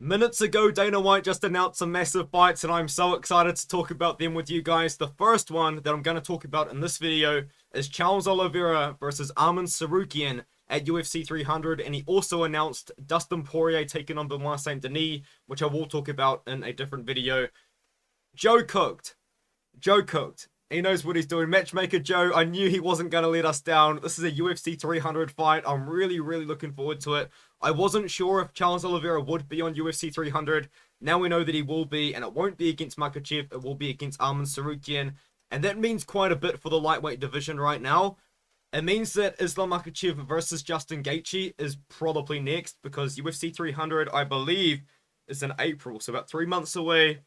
Minutes ago, Dana White just announced some massive fights, and I'm so excited to talk about them with you guys. The first one that I'm going to talk about in this video is Charles Oliveira versus ARMAN TSARUKYAN at UFC 300, and he also announced Dustin Poirier taking on Benoit Saint Denis, which I will talk about in a different video. Joe cooked. Joe cooked. He knows what he's doing. Matchmaker Joe, I knew he wasn't going to let us down. This is a UFC 300 fight. I'm really looking forward to it. I wasn't sure if Charles Oliveira would be on UFC 300. Now we know that he will be, and it won't be against Makhachev. It will be against ARMAN TSARUKYAN, and that means quite a bit for the lightweight division right now. It means that Islam Makhachev versus Justin Gaethje is probably next, because UFC 300, I believe, is in April, so about 3 months away.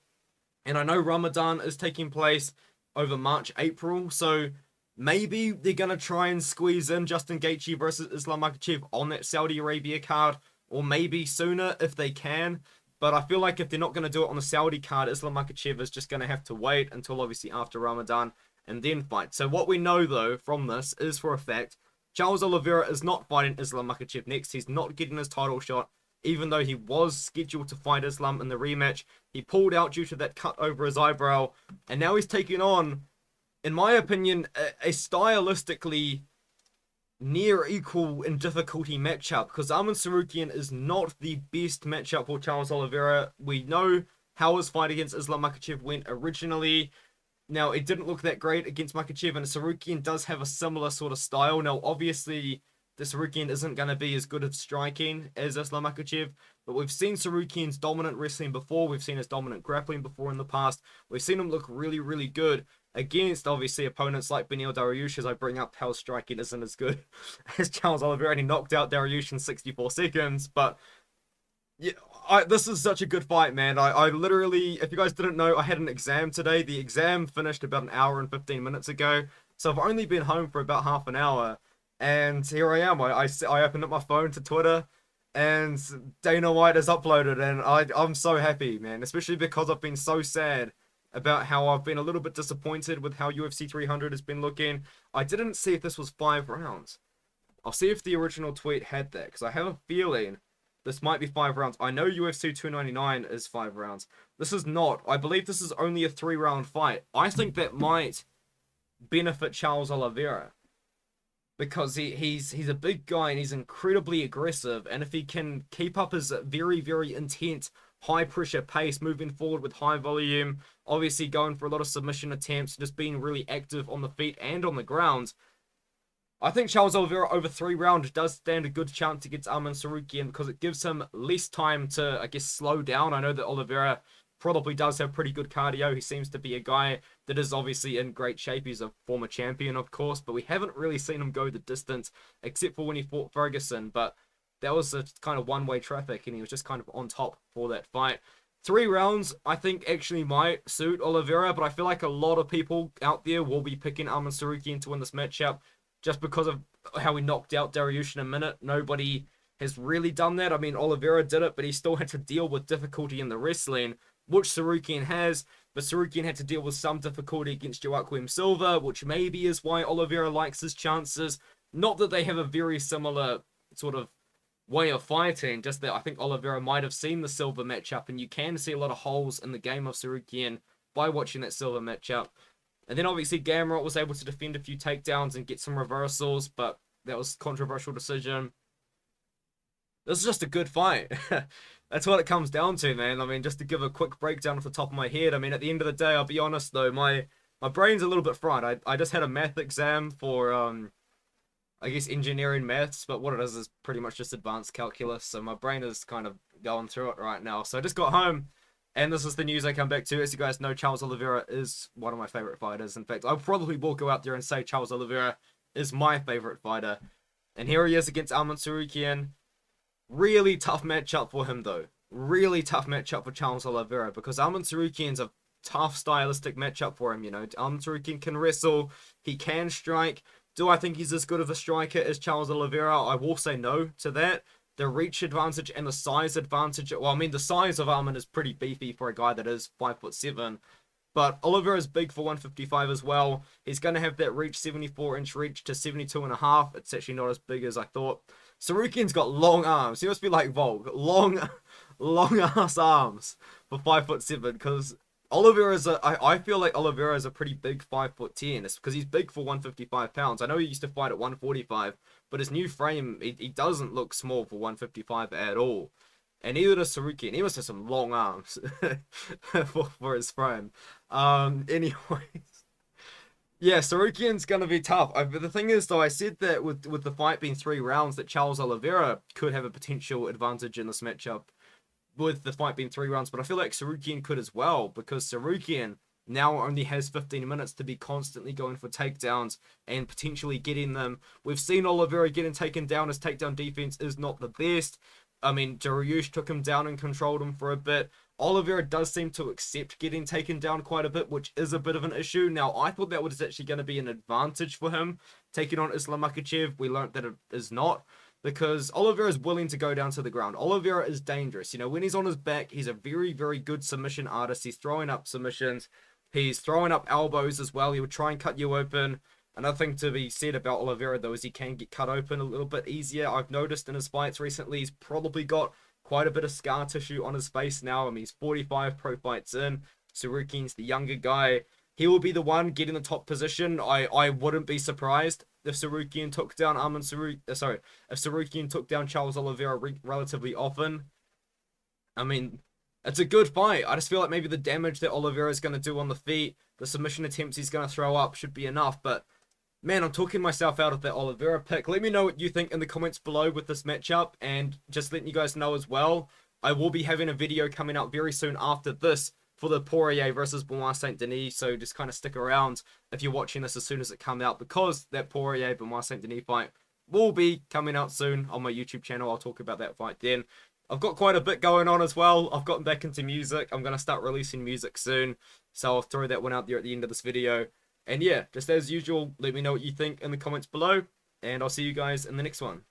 And I know Ramadan is taking place over March, April, so maybe they're going to try and squeeze in Justin Gaethje versus Islam Makhachev on that Saudi Arabia card, or maybe sooner if they can. But I feel like if they're not going to do it on the Saudi card, Islam Makhachev is just going to have to wait until obviously after Ramadan and then fight. So what we know though from this is for a fact, Charles Oliveira is not fighting Islam Makhachev next. He's not getting his title shot, even though he was scheduled to fight Islam in the rematch. He pulled out due to that cut over his eyebrow, and now he's taking on, in my opinion, a stylistically near equal in difficulty matchup, because ARMAN TSARUKYAN is not the best matchup for Charles Oliveira. We know how his fight against Islam Makhachev went originally. Now, it didn't look that great against Makhachev, and TSARUKYAN does have a similar sort of style. Now, obviously, the TSARUKYAN isn't going to be as good at striking as Islam Makhachev, but we've seen TSARUKYAN's dominant wrestling before. We've seen his dominant grappling before in the past. We've seen him look really good against, obviously, opponents like Beneil Dariush, as I bring up how striking isn't as good as Charles Oliveira, and he knocked out Dariush in 64 seconds. But yeah, this is such a good fight, man. I literally, if you guys didn't know, I had an exam today. The exam finished about an hour and 15 minutes ago, so I've only been home for about half an hour. And here I am. I opened up my phone to Twitter, and Dana White has uploaded, and I'm so happy, man. Especially because I've been so sad about how I've been a little bit disappointed with how UFC 300 has been looking. I didn't see if this was 5 rounds. I'll see if the original tweet had that, because I have a feeling this might be 5 rounds. I know UFC 299 is 5 rounds. This is not. I believe this is only a 3-round fight. I think that might benefit Charles Oliveira, because he's a big guy and he's incredibly aggressive, and if he can keep up his very intense high pressure pace moving forward with high volume, obviously going for a lot of submission attempts, just being really active on the feet and on the ground, I think Charles Oliveira over 3 rounds does stand a good chance against ARMAN TSARUKYAN, because it gives him less time to, I guess, slow down. I know that Oliveira probably does have pretty good cardio. He seems to be a guy that is obviously in great shape. He's a former champion, of course, but we haven't really seen him go the distance, except for when he fought Ferguson. But that was a kind of one-way traffic, and he was just kind of on top for that fight. 3 rounds, I think, actually might suit Oliveira, but I feel like a lot of people out there will be picking ARMAN TSARUKYAN to win this matchup, just because of how he knocked out Dariush in a minute. Nobody has really done that. I mean, Oliveira did it, but he still had to deal with difficulty in the wrestling, which TSARUKYAN has, but TSARUKYAN had to deal with some difficulty against Joaquim Silva, which maybe is why Oliveira likes his chances. Not that they have a very similar sort of way of fighting, just that I think Oliveira might have seen the Silva matchup, and you can see a lot of holes in the game of TSARUKYAN by watching that Silva matchup. And then obviously Gamrot was able to defend a few takedowns and get some reversals, but that was a controversial decision. This is just a good fight. That's what it comes down to, man. I mean, just to give a quick breakdown off the top of my head, I mean, at the end of the day, I'll be honest though, my brain's a little bit fried. I just had a math exam for, I guess, engineering maths, but what it is pretty much just advanced calculus, so my brain is kind of going through it right now. So I just got home, and this is the news I come back to. As you guys know, Charles Oliveira is one of my favorite fighters. In fact, I probably will go out there and say Charles Oliveira is my favorite fighter. And here he is against ARMAN TSARUKYAN. Really tough matchup for him, though. Really tough matchup for Charles Oliveira, because ARMAN TSARUKYAN's a tough stylistic matchup for him, you know. ARMAN TSARUKYAN can wrestle, he can strike. Do I think he's as good of a striker as Charles Oliveira? I will say no to that. The reach advantage and the size advantage, well, I mean, the size of Arman is pretty beefy for a guy that is 5'7", but Oliveira is big for 155 as well. He's going to have that reach, 74-inch reach to 72.5. It's actually not as big as I thought. TSARUKYAN's got long arms. He must be like Volk. long ass arms for 5'7", because Oliveira is I feel like Oliveira is a pretty big 5'10". It's because he's big for 155 pounds. I know he used to fight at 145, but his new frame, he doesn't look small for 155 at all. And neither does Tsarukyan. He must have some long arms for his frame. Anyways. Yeah, Tsarukyan's gonna be tough. The thing is, though, I said that with the fight being 3 rounds, that Charles Oliveira could have a potential advantage in this matchup with the fight being 3 rounds, but I feel like Tsarukyan could as well, because Tsarukyan now only has 15 minutes to be constantly going for takedowns and potentially getting them. We've seen Oliveira getting taken down. His takedown defense is not the best. I mean, Dariush took him down and controlled him for a bit. Oliveira does seem to accept getting taken down quite a bit, which is a bit of an issue. Now, I thought that was actually going to be an advantage for him, taking on Islam Makhachev. We learned that it is not, because Oliveira is willing to go down to the ground. Oliveira is dangerous. You know, when he's on his back, he's a very, very good submission artist. He's throwing up submissions. He's throwing up elbows as well. He would try and cut you open. Another thing to be said about Oliveira, though, is he can get cut open a little bit easier. I've noticed in his fights recently, he's probably got quite a bit of scar tissue on his face now. I mean, he's 45 pro fights in. Tsarukyan's the younger guy. He will be the one getting the top position. I wouldn't be surprised if Tsarukyan took down if Tsarukyan took down Charles Oliveira relatively often. I mean, it's a good fight. I just feel like maybe the damage that Oliveira is going to do on the feet, the submission attempts he's going to throw up should be enough, but man, I'm talking myself out of that Oliveira pick. Let me know what you think in the comments below with this matchup, and just letting you guys know as well, I will be having a video coming out very soon after this for the Poirier versus Benoit Saint Denis, so just kind of stick around if you're watching this as soon as it comes out, because that Poirier Benoit Saint Denis fight will be coming out soon on my YouTube channel. I'll talk about that fight then. I've got quite a bit going on as well. I've gotten back into music. I'm going to start releasing music soon, so I'll throw that one out there at the end of this video. And yeah, just as usual, let me know what you think in the comments below, and I'll see you guys in the next one.